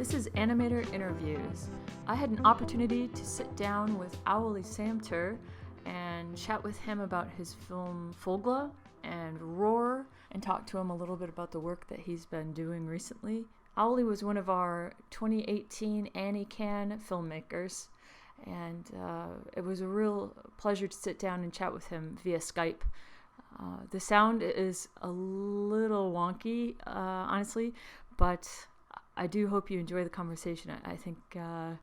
This is Animator Interviews. I had an opportunity to sit down with Owley Samter and chat with him about his film Foglä and Roar and talk to him a little bit about the work that he's been doing recently. Owley was one of our 2018 ANNY Cannes filmmakers, and it was a real pleasure to sit down and chat with him via Skype. The sound is a little wonky, honestly, but I do hope you enjoy the conversation. I think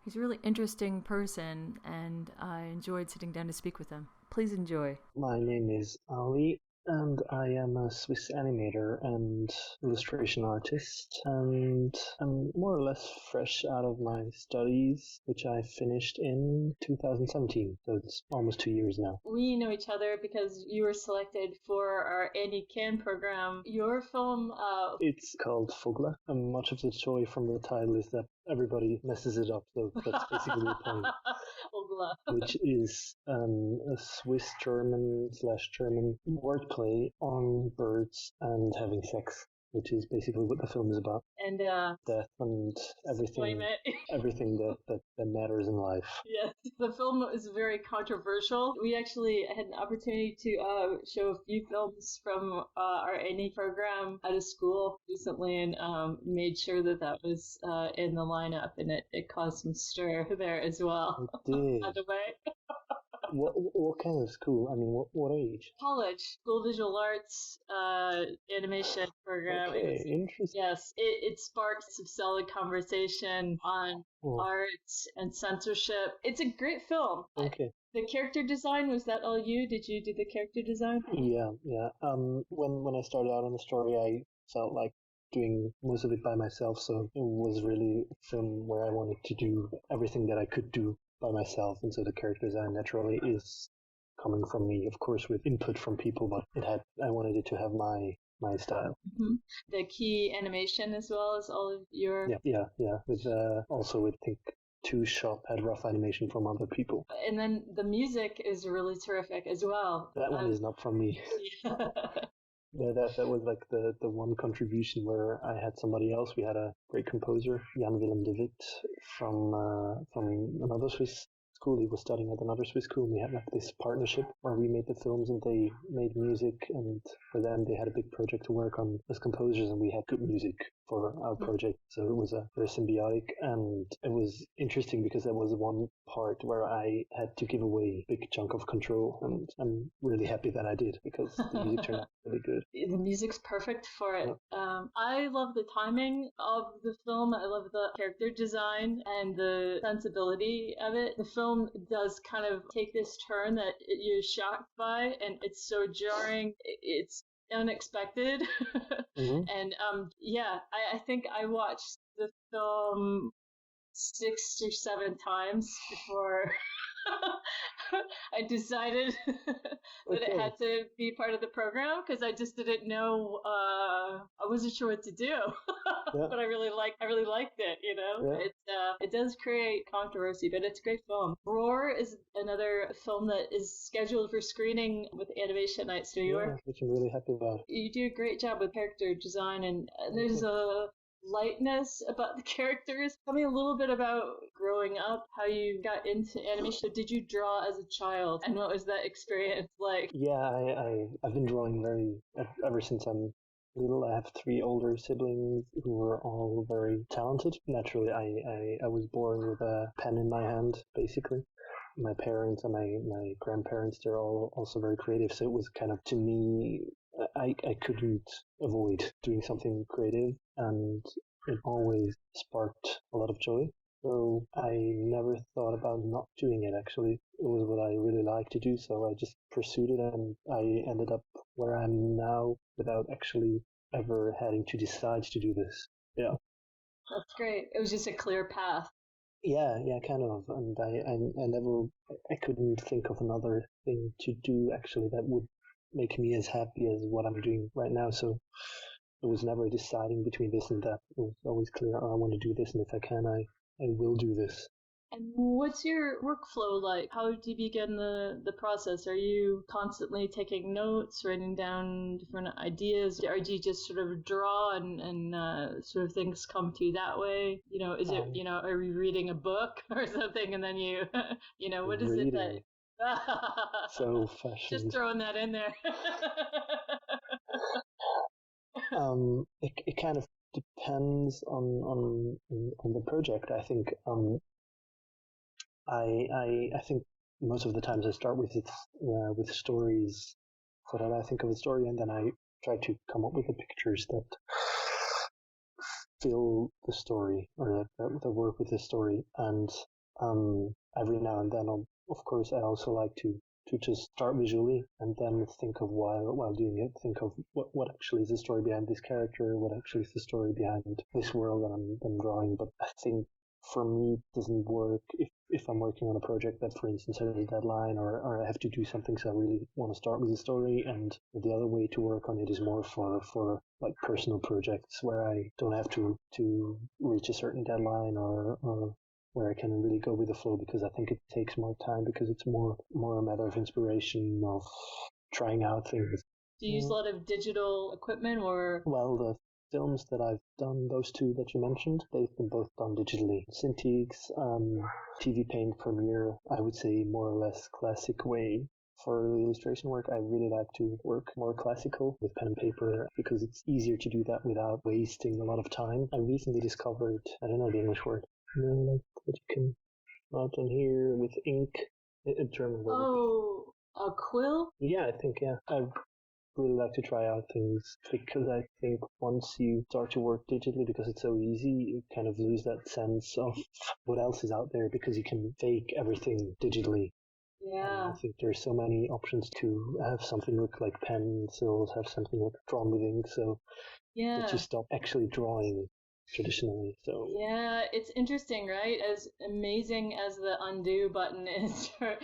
he's a really interesting person, and I enjoyed sitting down to speak with him. Please enjoy. My name is Ali, and I am a Swiss animator and illustration artist, and I'm more or less fresh out of my studies, which I finished in 2017, so it's almost 2 years now. We know each other because you were selected for our ANNY Cannes Program. Your film... It's called Foglä, and much of the joy from the title is that everybody messes it up, so that's basically the point. Which is a Swiss-German wordplay on birds and having sex, which is basically what the film is about. And death and everything that matters in life. Yes, the film is very controversial. We actually had an opportunity to show a few films from our ANNY program out of school recently, and made sure that was in the lineup, and it caused some stir there as well. It did. By the way. What kind of school? I mean, what age? College, school visual arts, animation program. Okay, interesting. Yes, it sparked some solid conversation on art and censorship. It's a great film. Okay. The character design, was that all you? Did you do the character design? Yeah. When I started out on the story, I felt like doing most of it by myself, so it was really a film where I wanted to do everything that I could do by myself, and so the character design naturally is coming from me, of course with input from people, but I wanted it to have my style. Mm-hmm. The key animation as well as all of your... Yeah, with also I think 2 shot had rough animation from other people. And then the music is really terrific as well. That one is not from me. Yeah, that was like the one contribution where I had somebody else. We had a great composer, Jan Willem de Witt, from another Swiss school. He was studying at another Swiss school. We had like this partnership where we made the films and they made music, and for them they had a big project to work on as composers, and we had good music for our project. So it was very symbiotic, and it was interesting because there was one part where I had to give away a big chunk of control, and I'm really happy that I did because the music turned out really good. The music's perfect for it. Yeah. I love the timing of the film. I love the character design and the sensibility of it. The film does kind of take this turn that you're shocked by, and it's so jarring. It's unexpected. Mm-hmm. And I think I watched the film 6 or 7 times before I decided that it had to be part of the program, because I just didn't know. I wasn't sure what to do. But I really liked it. You know, it does create controversy, but it's a great film. Roar is another film that is scheduled for screening with Animation Nights New York, which I'm really happy about. You do a great job with character design, and there's a lightness about the characters. Tell me a little bit about growing up, how you got into animation. Did you draw as a child, and what was that experience like? Yeah, I've been drawing ever since I'm little. I have 3 older siblings who were all very talented. Naturally, I was born with a pen in my hand, basically. My parents and my grandparents, they're all also very creative, so it was kind of, to me, I couldn't avoid doing something creative, and it always sparked a lot of joy. So I never thought about not doing it, actually. It was what I really liked to do, so I just pursued it, and I ended up where I'm now without actually ever having to decide to do this. Yeah. That's great. It was just a clear path. Yeah, kind of. And I couldn't think of another thing to do, actually, that would make me as happy as what I'm doing right now. So it was never deciding between this and that. It was always clear, I want to do this, and if I can, I will do this. And what's your workflow like? How do you begin the process? Are you constantly taking notes, writing down different ideas, or do you just sort of draw and sort of things come to you that way? Is it, are you reading a book or something and then you, what is it Reading. So fashioned. Just throwing that in there. It kind of depends on the project. I think I think most of the times I start with stories, so that I think of a story, and then I try to come up with the pictures that fill the story or that work with the story. And every now and then, of course, I also like to just start visually and then think of while doing it, think of what actually is the story behind this character, what actually is the story behind this world that I'm drawing. But I think for me it doesn't work if I'm working on a project that, for instance, has a deadline or I have to do something, so I really want to start with the story. And the other way to work on it is more for like personal projects where I don't have to reach a certain deadline or where I can really go with the flow, because I think it takes more time, because it's more a matter of inspiration, of trying out things. Do you use a lot of digital equipment or? Well, the films that I've done, those two that you mentioned, they've been both done digitally. Cintiq, TV Paint, Premiere, I would say more or less classic way. For the illustration work, I really like to work more classical with pen and paper, because it's easier to do that without wasting a lot of time. I recently discovered, I don't know the English word, like that you can write on here with ink. A German word. Oh, a quill? Yeah, I think, yeah. I really like to try out things, because I think once you start to work digitally, because it's so easy, you kind of lose that sense of what else is out there, because you can fake everything digitally. Yeah. I think there's so many options to have something look like pencils, have something look drawn with ink, so that you stop actually drawing traditionally. So yeah, it's interesting, right? As amazing as the undo button is for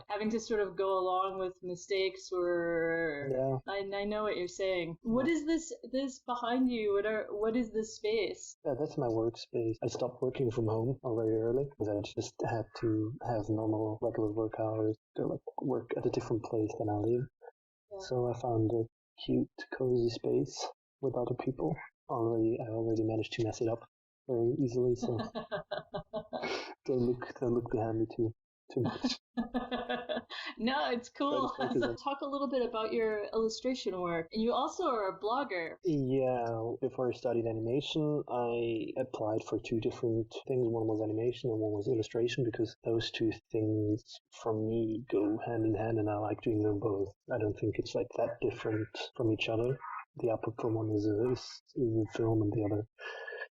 having to sort of go along with mistakes, or I know what you're saying. What is this behind you? What is this space? Yeah, that's my workspace. I stopped working from home very early because I just had to have normal regular work hours to like work at a different place than I live. Yeah. So I found a cute, cozy space with other people. I already managed to mess it up very easily, so don't look behind me too much. No, it's cool. So talk a little bit about your illustration work. And you also are a blogger. Yeah, before I studied animation, I applied for two different things. One was animation and one was illustration, because those two things for me go hand in hand, and I like doing them both. I don't think it's like that different from each other. The output from one is a film and the other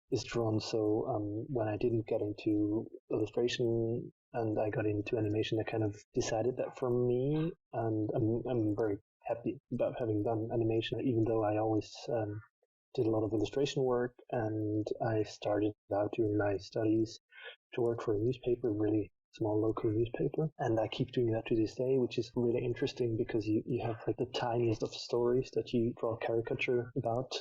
is drawn. So when I didn't get into illustration and I got into animation, I kind of decided that for me, and I'm very happy about having done animation, even though I always did a lot of illustration work, and I started out during my studies to work for a newspaper, really small local newspaper, and I keep doing that to this day, which is really interesting, because you have like the tiniest of stories that you draw a caricature about.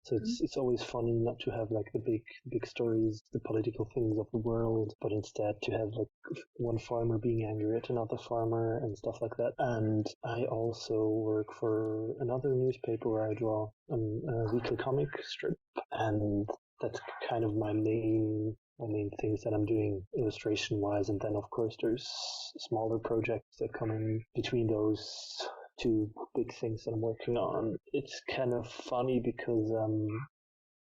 So it's always funny not to have like the big stories, the political things of the world, but instead to have like one farmer being angry at another farmer and stuff like that. And I also work for another newspaper where I draw a weekly comic strip, and that's kind of my main things that I'm doing illustration-wise. And then, of course, there's smaller projects that come in between those two big things that I'm working on. It's kind of funny because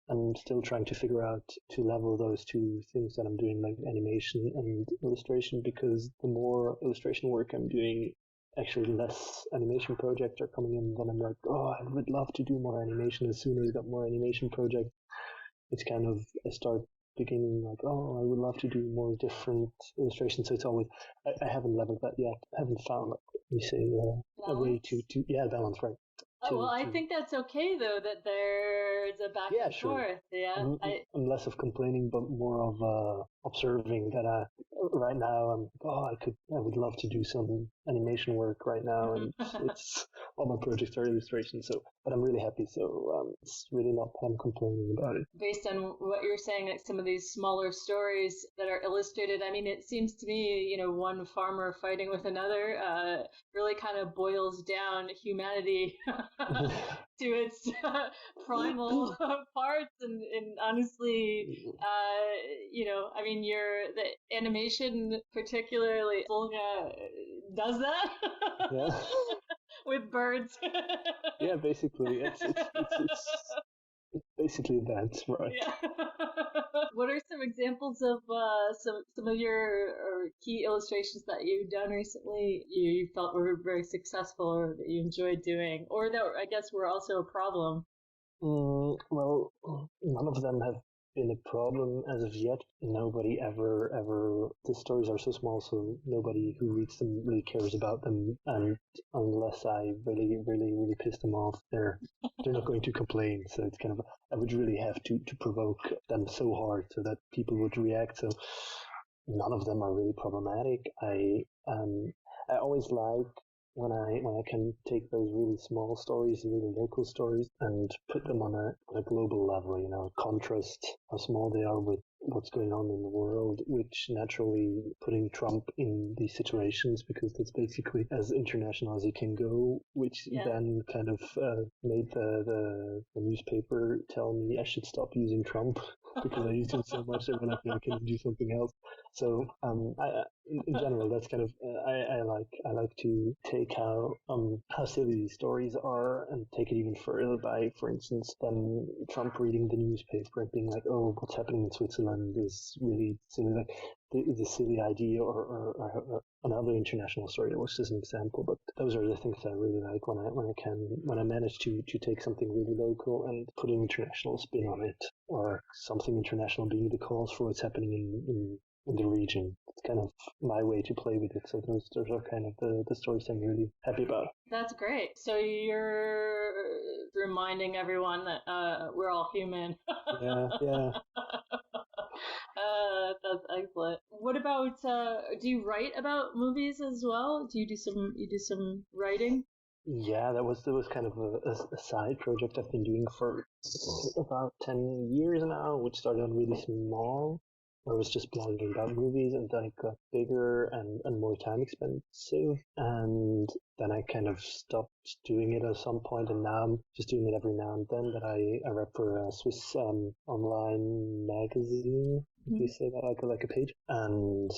I'm still trying to figure out to level those two things that I'm doing, like animation and illustration, because the more illustration work I'm doing, actually less animation projects are coming in. Then I'm like, oh, I would love to do more animation. As soon as I got more animation projects, it's kind of, I start beginning like, oh, I would love to do more different illustrations. So it's always, I haven't leveled that yet. I haven't found, like, let me say, a way to balance, right? I think that's okay, though, that there's a back and forth. Yeah, I'm less of complaining, but more of observing that right now I would love to do some animation work right now, and it's all my projects are illustrations. So, but I'm really happy. So it's really not that I'm complaining about it. Based on what you're saying, like some of these smaller stories that are illustrated, I mean, it seems to me, one farmer fighting with another really kind of boils down humanity to its primal parts. And honestly, I mean, the animation, particularly Foglä, does that. Yeah. With birds. Yeah, basically, it's basically that, right? Yeah. What are some examples of some of your key illustrations that you've done recently you felt were very successful or that you enjoyed doing, or that I guess were also a problem? Well, none of them have been a problem as of yet. Nobody ever, the stories are so small, so nobody who reads them really cares about them. And unless I really piss them off, they're not going to complain. So it's kind of, I would really have to provoke them so hard so that people would react. So none of them are really problematic. I always like when I can take those really small stories, really local stories, and put them on a global level, contrast how small they are with what's going on in the world, which naturally putting Trump in these situations, because that's basically as international as he can go, which then kind of made the newspaper tell me I should stop using Trump because I use him so much that when I feel I can do something else. So in general, that's kind of I like to take how silly these stories are and take it even further by, for instance, Trump reading the newspaper and being like, oh, what's happening in Switzerland is really silly, like the silly idea, or another international story. That was just an example, but those are the things I really like when I manage to take something really local and put an international spin on it, or something international being the cause for what's happening in the region. It's kind of my way to play with it. So those are kind of the stories I'm really happy about. That's great. So you're reminding everyone that we're all human. Yeah. That's excellent. What about do you write about movies as well? Do you do some writing? Yeah, that was kind of a side project I've been doing for about 10 years now, which started on really small, where I was just blogging about movies, and then it got bigger and more time expensive, and then I kind of stopped doing it at some point, and now I'm just doing it every now and then. That I write for a Swiss online magazine. If you say that, like a page, and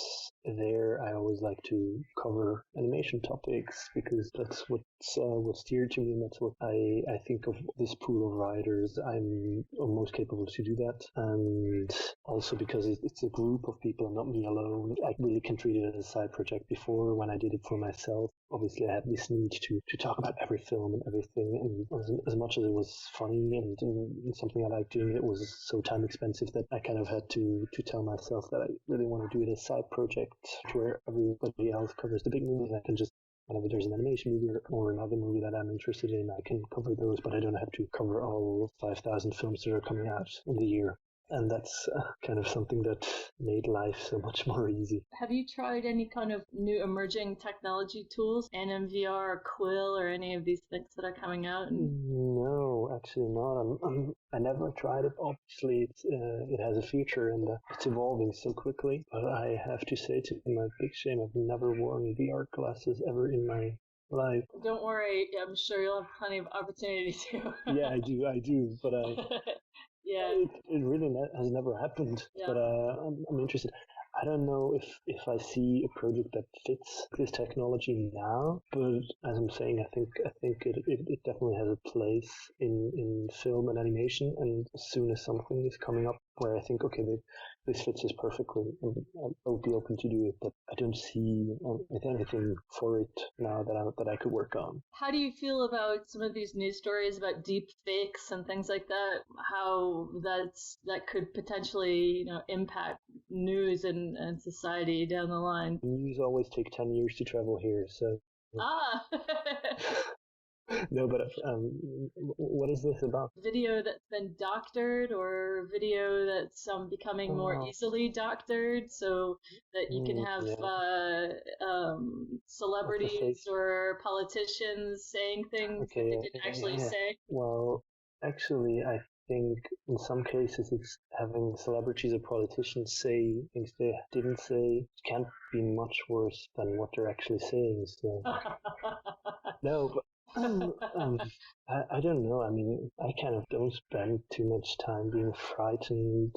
there I always like to cover animation topics, because that's what's dear to me, and that's what I think of this pool of writers. I'm most capable to do that, and also because it's a group of people and not me alone. I really can treat it as a side project. Before, when I did it for myself, obviously I had this need to talk about every film and everything, and as much as it was funny and something I liked doing, it was so time expensive that I kind of had to tell myself that I really want to do it as a side project where everybody else covers the big movies. I can just, whenever there's an animation movie or another movie that I'm interested in, I can cover those, but I don't have to cover all 5,000 films that are coming out in the year. And that's kind of something that made life so much more easy. Have you tried any kind of new emerging technology tools, NMVR or Quill, or any of these things that are coming out? No, actually not. I never tried it. Obviously, it has a future, and it's evolving so quickly. But I have to say, to my big shame, I've never worn VR glasses ever in my life. Don't worry, I'm sure you'll have plenty of opportunity to. Yeah, I do, but yeah, it really has never happened. Yeah. But I'm interested. I don't know if I see a project that fits this technology now, but as I'm saying, I think it definitely has a place in film and animation. And as soon as something is coming up where I think, okay, this fits this perfectly, I'll be open to do it. But I don't see anything for it now that I could work on. How do you feel about some of these news stories about deep fakes and things like that? How that could potentially, impact news and society down the line? News always take 10 years to travel here, so. Ah. No, but what is this about? Video that's been doctored or video that's becoming more Oh, easily doctored so that you can have yeah. What's the fake? celebrities or politicians saying things that they Okay, didn't yeah, actually yeah, yeah. say. Well, actually, I think in some cases it's having celebrities or politicians say things they didn't say. It can't be much worse than what they're actually saying. So no, but I don't know. I mean, I kind of don't spend too much time being frightened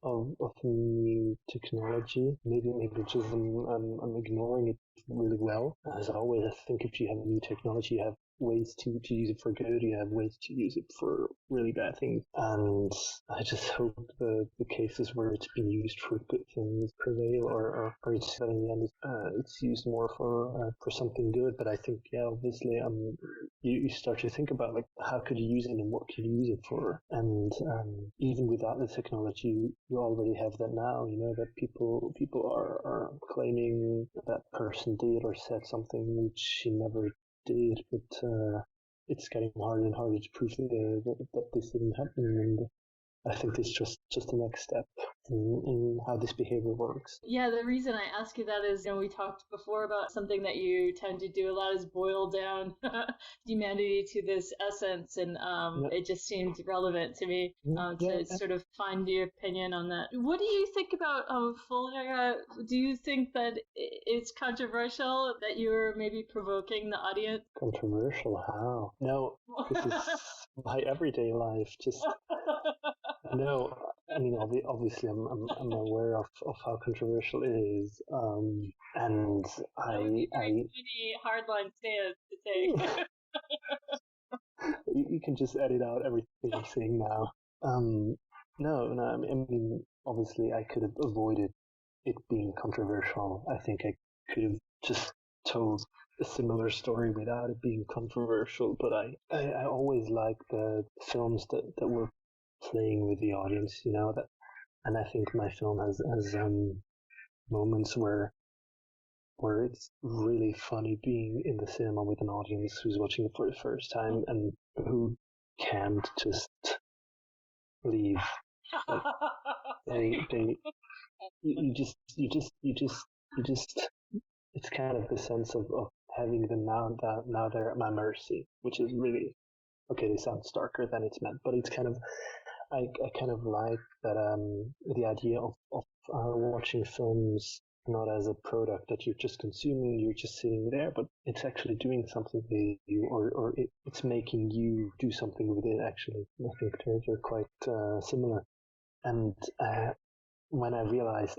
of new technology. Maybe just I'm ignoring it really well. As always, I think if you have new technology, you have ways to use it for good, you have ways to use it for really bad things. And I just hope the cases where it's been used for good things prevail, or it's that in the end it's used more for something good. But I think, yeah, obviously, you start to think about like how could you use it and what could you use it for, and even without the technology, you already have that now. You know that people are claiming that person did or said something which she never did, but it's getting harder and harder to prove that this didn't happen. And I think this is just the next step in how this behavior works. Yeah, the reason I ask you that is, we talked before about something that you tend to do a lot is boil down humanity to this essence, and Yeah, it just seemed relevant to me yeah, to sort of find your opinion on that. What do you think about Fogler? Do you think that it's controversial that you're maybe provoking the audience? controversial. How? No, this is my everyday life. Just no. I mean, obviously, I'm aware of how controversial it is, and That would be very I funny hardline stance to take. you can just edit out everything I'm saying now. No, I mean, obviously, I could have avoided it being controversial. I think I could have just told a similar story without it being controversial. But I always like the films that were playing with the audience, you know that, and I think my film has moments where it's really funny being in the cinema with an audience who's watching it for the first time and who can't just leave. Like they you just it's kind of the sense of having them now they're at my mercy, which is really okay. They sound starker than it's meant, but it's kind of I kind of like that the idea of watching films not as a product that you're just consuming, you're just sitting there, but it's actually doing something with you, or it's making you do something with it. Actually, I think they're quite similar. And when I realized,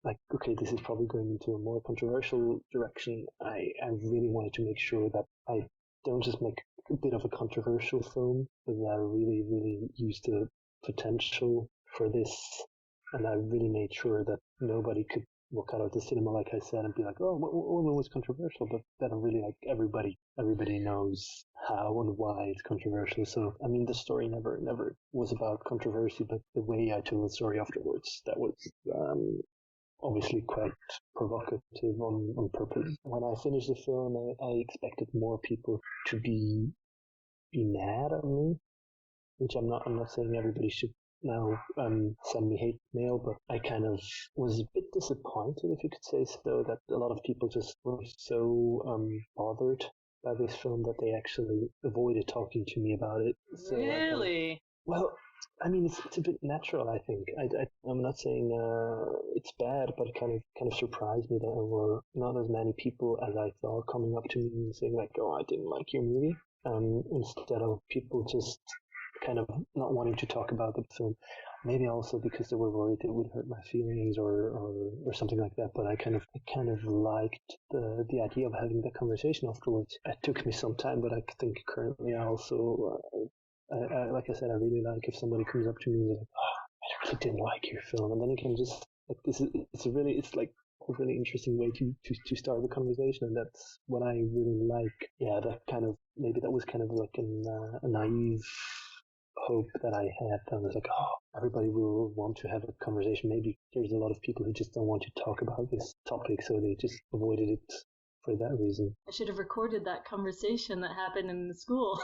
like, okay, this is probably going into a more controversial direction, I really wanted to make sure that I don't just make a bit of a controversial film, but that I really use the potential for this, and I really made sure that nobody could walk out of the cinema, like I said, and be like, oh, what was controversial, but that I'm really like everybody knows how and why it's controversial. So I mean, the story never was about controversy, but the way I told the story afterwards, that was obviously quite provocative on purpose. When I finished the film, I expected more people to be mad at me, which I'm not. I'm not saying everybody should now send me hate mail, but I kind of was a bit disappointed, if you could say so, that a lot of people just were so bothered by this film that they actually avoided talking to me about it. So Really? well, I mean, it's a bit natural. I think I'm not saying it's bad, but it kind of surprised me that there were not as many people as I thought coming up to me and saying like, "Oh, I didn't like your movie," instead of people just kind of not wanting to talk about the film. Maybe also because they were worried it would hurt my feelings or something like that. But I kind of liked the idea of having that conversation afterwards. It took me some time, but I think currently I also like I said, I really like if somebody comes up to me and is like, "Oh, I really didn't like your film," and then you can just like it's like a really interesting way to start the conversation, and that's what I really like. Yeah, that kind of maybe that was kind of like a naive hope that I had. I was like, oh, everybody will want to have a conversation. Maybe there's a lot of people who just don't want to talk about this topic, so they just avoided it for that reason. I should have recorded that conversation that happened in the school.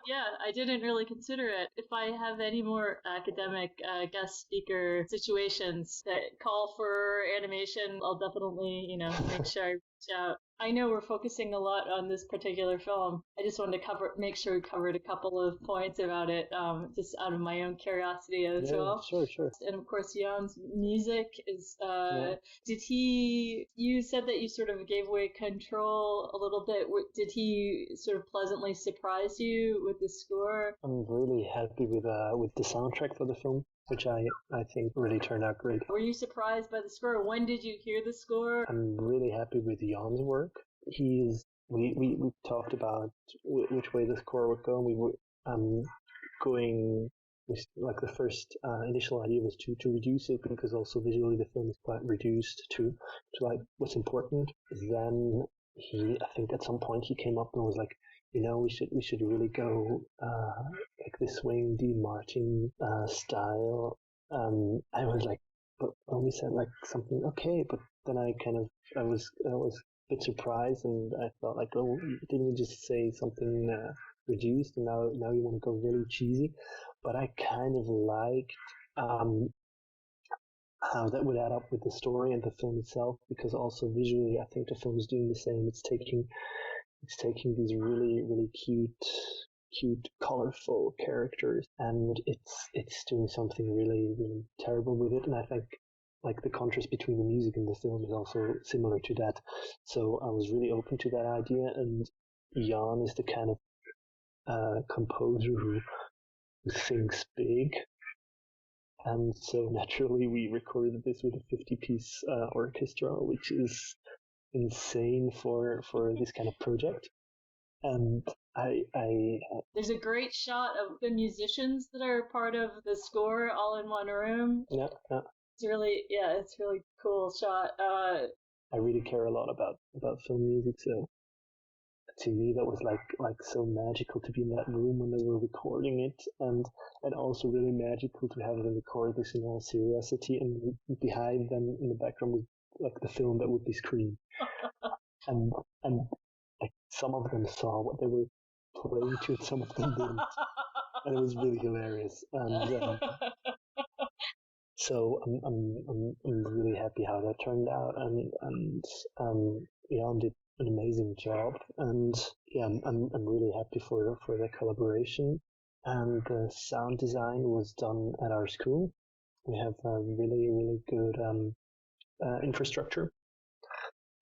Yeah, I didn't really consider it. If I have any more academic guest speaker situations that call for animation, I'll definitely, make sure I reach out. I know we're focusing a lot on this particular film. I just wanted to make sure we covered a couple of points about it, just out of my own curiosity as well. Sure. And of course, Jan's music is, you said that you sort of gave away control a little bit. Did he sort of pleasantly surprise you with the score? I'm really happy with the soundtrack for the film, which I think really turned out great. Were you surprised by the score? When did you hear the score? I'm really happy with Jan's work. We talked about which way the score would go, and we were going, like the first initial idea was to reduce it, because also visually the film is quite reduced to like what's important. Then I think at some point he came up and was like, we should really go like this swing Dean Martin style. I was like, but only said like something okay, but then I was a bit surprised, and I thought like, oh, didn't you just say something reduced, and now you want to go really cheesy? But I kind of liked how that would add up with the story and the film itself, because also visually I think the film is doing the same. It's taking these really, really cute, colorful characters, and it's doing something really, really terrible with it. And I think like the contrast between the music and the film is also similar to that. So I was really open to that idea, and Jan is the kind of composer who thinks big. And so naturally we recorded this with a 50-piece orchestra, which is insane for this kind of project. And there's a great shot of the musicians that are part of the score all in one room. Yeah. It's a really cool shot. I really care a lot about film music, so to me that was like so magical to be in that room when they were recording it, and also really magical to have them record this in all seriously, and behind them in the background was like the film that would be screened. and like some of them saw what they were playing to, and some of them didn't, and it was really hilarious. And so I'm really happy how that turned out, and Jan did an amazing job, and yeah, I'm really happy for the collaboration. And the sound design was done at our school. We have a really, really good infrastructure,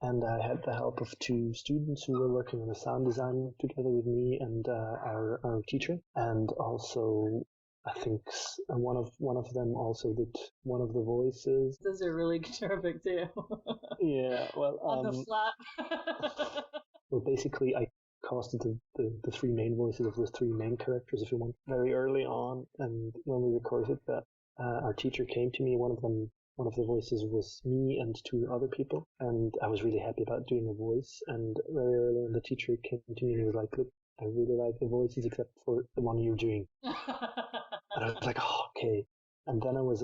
and I had the help of 2 students who were working on the sound design together with me and our teacher, and also I think one of them also did one of the voices. Those are really terrific too. Yeah, well, on the flat. Well, basically, I casted the 3 main voices of the 3 main characters, if you want, very early on, and when we recorded that, our teacher came to me. One of the voices was me and 2 other people, and I was really happy about doing a voice. And very early on, the teacher came to me and he was like, "Look, I really like the voices except for the one you're doing." And I was like, "Oh, okay." And then I was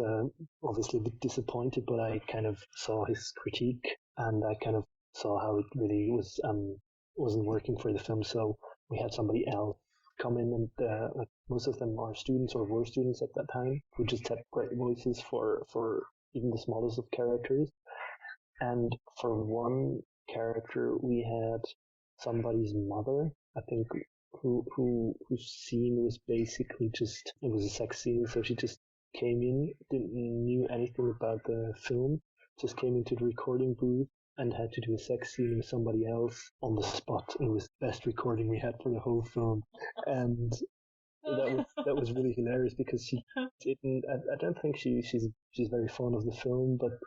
obviously a bit disappointed, but I kind of saw his critique, and I kind of saw how it really wasn't working for the film. So we had somebody else come in, and like most of them are students or were students at that time, who just had great voices for even the smallest of characters. And for one character, we had somebody's mother, I think, whose scene was basically just, it was a sex scene, so she just came in, didn't knew anything about the film, just came into the recording booth and had to do a sex scene with somebody else on the spot. It was the best recording we had for the whole film, and that was really hilarious, because she didn't. I don't think she's very fond of the film, but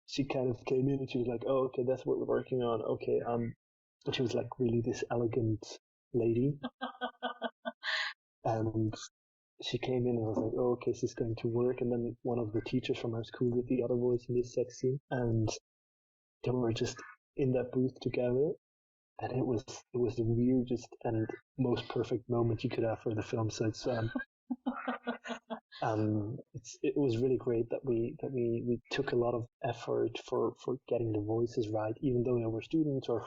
she kind of came in and she was like, "Oh, okay, that's what we're working on. Okay, and she was like really this elegant lady, and she came in and I was like, "Oh, okay, this is going to work." And then one of the teachers from our school did the other voice in this sex scene, and they were just in that booth together, and it was the weirdest and most perfect moment you could have for the film. So it's it was really great that we took a lot of effort for getting the voices right, even though we were students or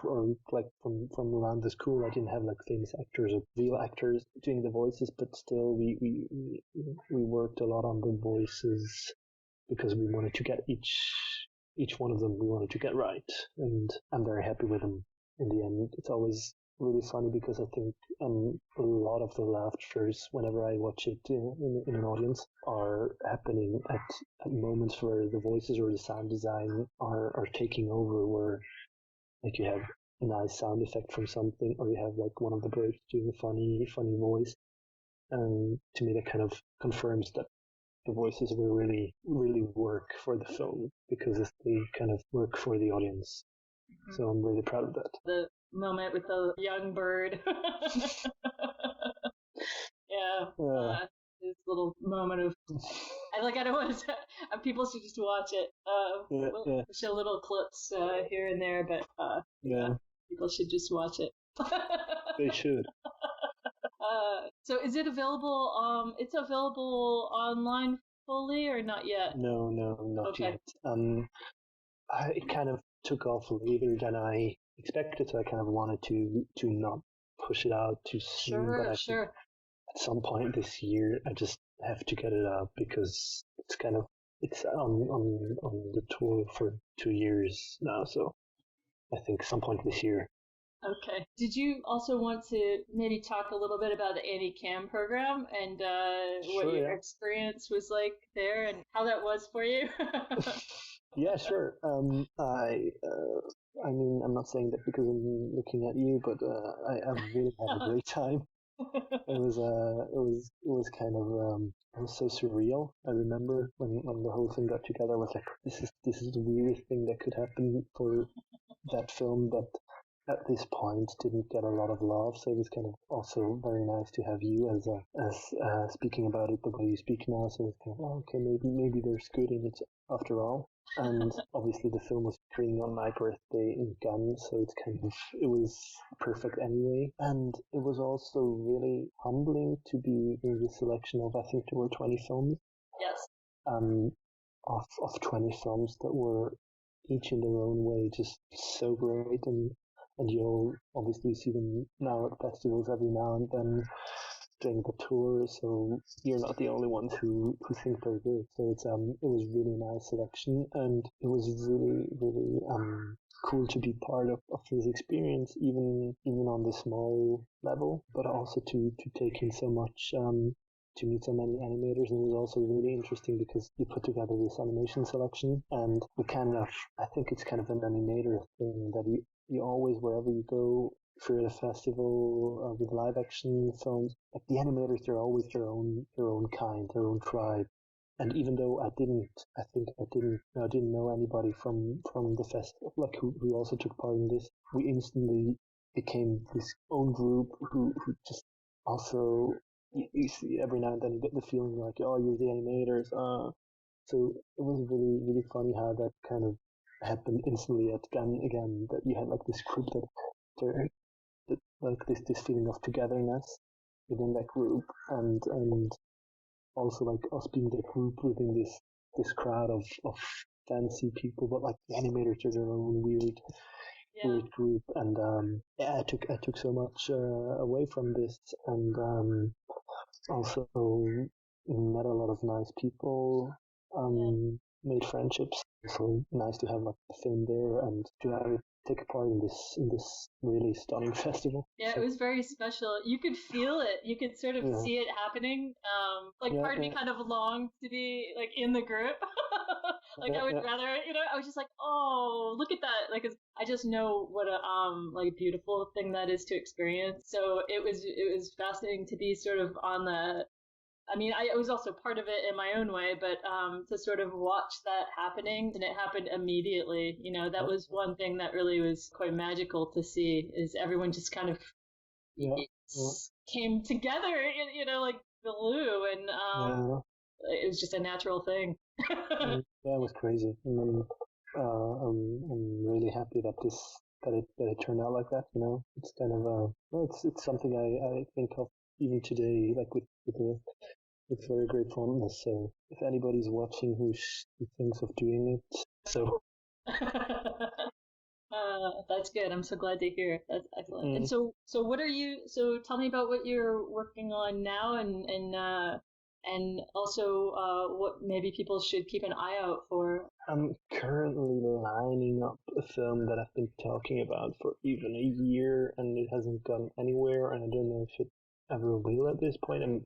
like from around the school. I didn't have like famous actors or real actors doing the voices, but still we worked a lot on the voices because we wanted to get each one of them we wanted to get right, and I'm very happy with them in the end. It's always really funny because I think a lot of the laughters whenever I watch it in an audience are happening at moments where the voices or the sound design are taking over, where like you have a nice sound effect from something, or you have like one of the birds doing a funny voice, and to me that kind of confirms that the voices will really work for the film because they kind of work for the audience. Mm-hmm. So I'm really proud of that. The moment with the young bird. This little moment of I don't want to people should just watch it. We'll show little clips here and there, but people should just watch it. They should. So is it available it's available online fully or not yet? No, not yet. It kind of took off later than I expected, so I kind of wanted to not push it out too soon. But I think at some point this year, I just have to get it out because it's on the tour for 2 years now. So I think some point this year. Okay. Did you also want to maybe talk a little bit about the ANNY Cannes Program and what your experience was like there and how that was for you? Yeah, sure. I mean, I'm not saying that because I'm looking at you, but I really had a great time. It was kind of it was so surreal. I remember when the whole thing got together, I was like, this is the weirdest thing that could happen for that film that at this point didn't get a lot of love. So it was kind of also very nice to have you as speaking about it the way you speak now. So it's kind of okay, maybe there's good in it after all. And obviously the film was screening on my birthday in Cannes, so it was perfect anyway. And it was also really humbling to be in the selection of, I think there were 20 films. Yes. Of 20 films that were each in their own way just so great, and you'll obviously see them now at festivals every now and then during the tour, so you're not the only ones who think they're good. So it was really nice selection, and it was really cool to be part of this experience, even on the small level, but also to take in so much, to meet so many animators. And it was also really interesting because you put together this animation selection, and I think it's kind of an animator thing that you always, wherever you go for the festival with live action films, like the animators, they're always their own kind, their own tribe. And even though I didn't know anybody from the festival, like who also took part in this, we instantly became this own group who just also, you see every now and then you get the feeling like, oh, you're the animators. So it was really, really funny how that kind of happened instantly at Cannes again, that you had like this group that like this feeling of togetherness within that group, and also like us being the group within this crowd of fancy people, but like the animators are their own weird group, and I took so much away from this, and also met a lot of nice people, made friendships. So nice to have like a film there and to have it take part in this really stunning festival. Yeah, it was very special. You could feel it. You could sort of see it happening. Part of me kind of longed to be like in the group. I would rather, I was just like, oh, look at that. Like, I just know what a beautiful thing that is to experience. So it was fascinating to be sort of on the. I mean, I was also part of it in my own way, but to sort of watch that happening, and it happened immediately. That was one thing that really was quite magical to see, is everyone just kind of came together, like glue, and it was just a natural thing. That was crazy. I mean, I'm really happy that it turned out like that. It's kind of it's something I think of even today, like with It's very great fondness. So if anybody's watching who thinks of doing it, so that's good. I'm so glad to hear. That's excellent. And so what are you? So tell me about what you're working on now, and also what maybe people should keep an eye out for. I'm currently lining up a film that I've been talking about for even a year, and it hasn't gone anywhere, and I don't know if it ever will at this point. I'm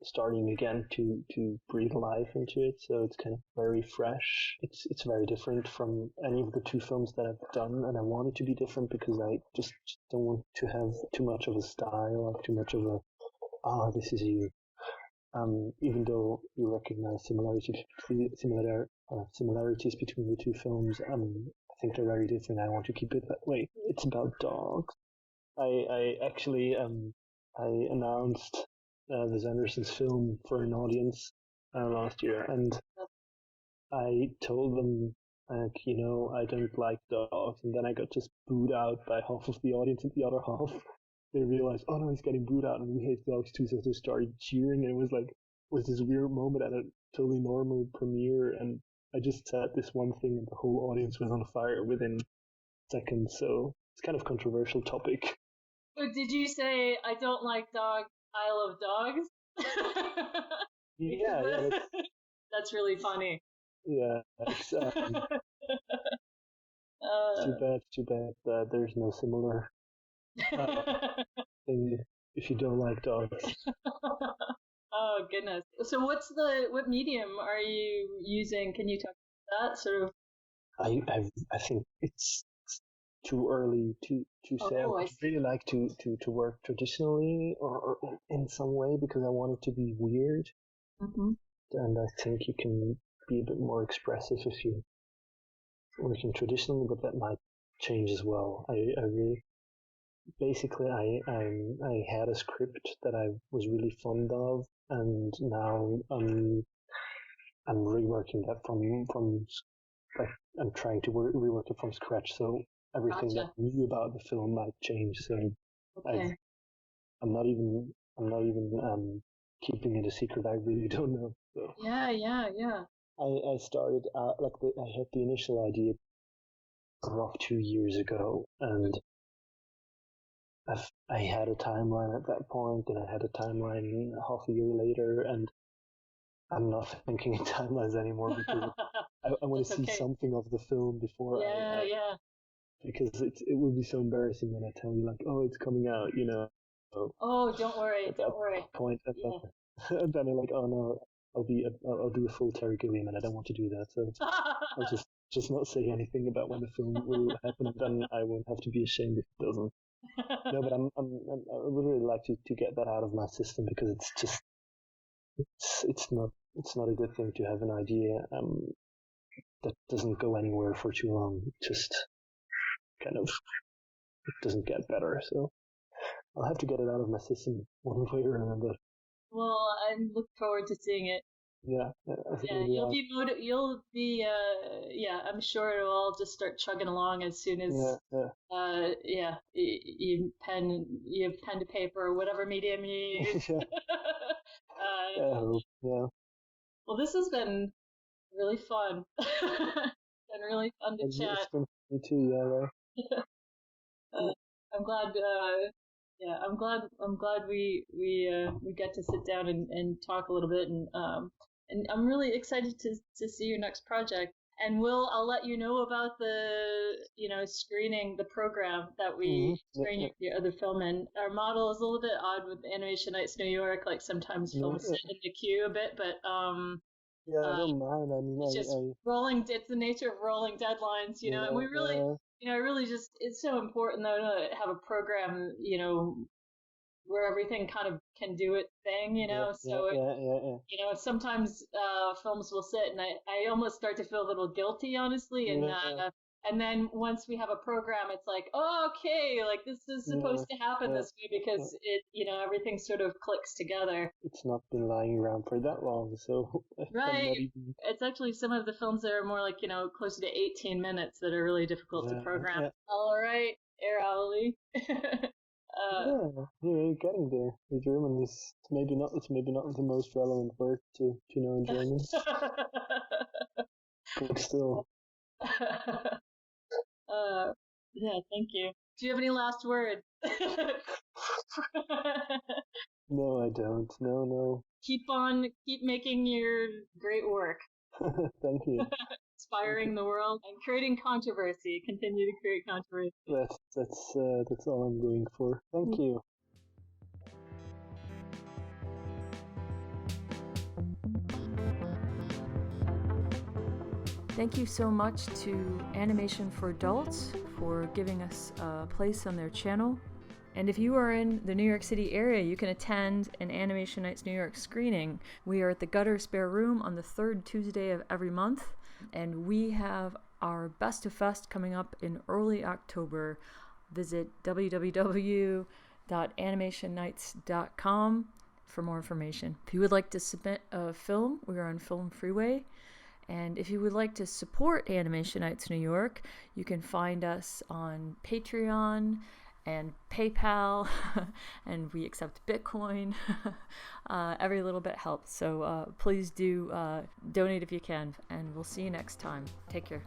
starting again to breathe life into it, so it's kind of very fresh. It's very different from any of the two films that I've done, and I want it to be different because I just don't want to have too much of a style, like too much of a this is you. Even though you recognize similarities between the two films, I think they're very different. I want to keep it that way. It's about dogs. I actually I announced Wes Anderson's film for an audience last year, and I told them, I don't like dogs, and then I got just booed out by half of the audience, and the other half, they realized, oh no, he's getting booed out, and we hate dogs too, so they started cheering, and it was this weird moment at a totally normal premiere, and I just said this one thing, and the whole audience was on fire within seconds, so it's kind of a controversial topic. So did you say, I don't like dogs, I love dogs? Yeah, that's really funny. Yeah, too bad that there's no similar thing if you don't like dogs. Oh goodness! So what medium are you using? Can you talk about that sort of? I think it's too early to say. I would really like to work traditionally or in some way because I want it to be weird. Mm-hmm. And I think you can be a bit more expressive if you're working traditionally, but that might change as well. I really, basically, I had a script that I was really fond of, and now I'm reworking that from like I'm trying to rework it from scratch. So everything that I knew about the film might change. So I'm not even keeping it a secret. I really don't know. So. Yeah. I started I had the initial idea roughly 2 years ago, and I had a timeline at that point, and I had a timeline half a year later, and I'm not thinking in timelines anymore because I want to see something of the film before Yeah. Because it would be so embarrassing when I tell you like, oh, it's coming out, So oh, don't worry. Point, and then I'm like, oh no, I'll do a full Terry Gilliam, and I don't want to do that. So I'll just not say anything about when the film will happen, and then I won't have to be ashamed if it doesn't. No, but I would really like to get that out of my system because it's just it's not a good thing to have an idea that doesn't go anywhere for too long. It just kind of it doesn't get better. So I'll have to get it out of my system one way or another. Well, I look forward to seeing it. Yeah, you'll be I'm sure it'll all just start chugging along as soon as you have pen to paper or whatever medium you use. Yeah. Well, this has been really fun. Been really fun to chat. It's been me too, I'm glad. I'm glad we get to sit down and talk a little bit, and I'm really excited to see your next project. And I'll let you know about the screening, the program that we screen your other film in. Our model is a little bit odd with Animation Nights New York. Like sometimes films sit in the queue a bit, but I don't mind. I mean, it's just rolling. It's the nature of rolling deadlines, and we really. It's so important though to have a program, where everything kind of can do its thing, sometimes films will sit and I almost start to feel a little guilty, honestly, and then once we have a program, it's like, oh, okay, like this is supposed to happen this way because it, everything sort of clicks together. It's not been lying around for that long, so right. It's actually some of the films that are more like closer to 18 minutes that are really difficult to program. All right, Owley. you're getting there. Your German is maybe not the most relevant word to know in German, but still. Yeah, thank you. Do you have any last words? No, I don't. No. Keep making your great work. Thank you. Inspiring the world and creating controversy. Continue to create controversy. That's all I'm going for. Thank you. Thank you so much to Animation for Adults for giving us a place on their channel. And if you are in the New York City area, you can attend an Animation Nights New York screening. We are at the Gutter Spare Room on the third Tuesday of every month, and we have our Best of Fest coming up in early October. Visit www.animationnights.com for more information. If you would like to submit a film, we are on Film Freeway. And if you would like to support Animation Nights New York, you can find us on Patreon and PayPal, and we accept Bitcoin. Every little bit helps, so please do donate if you can, and we'll see you next time. Take care.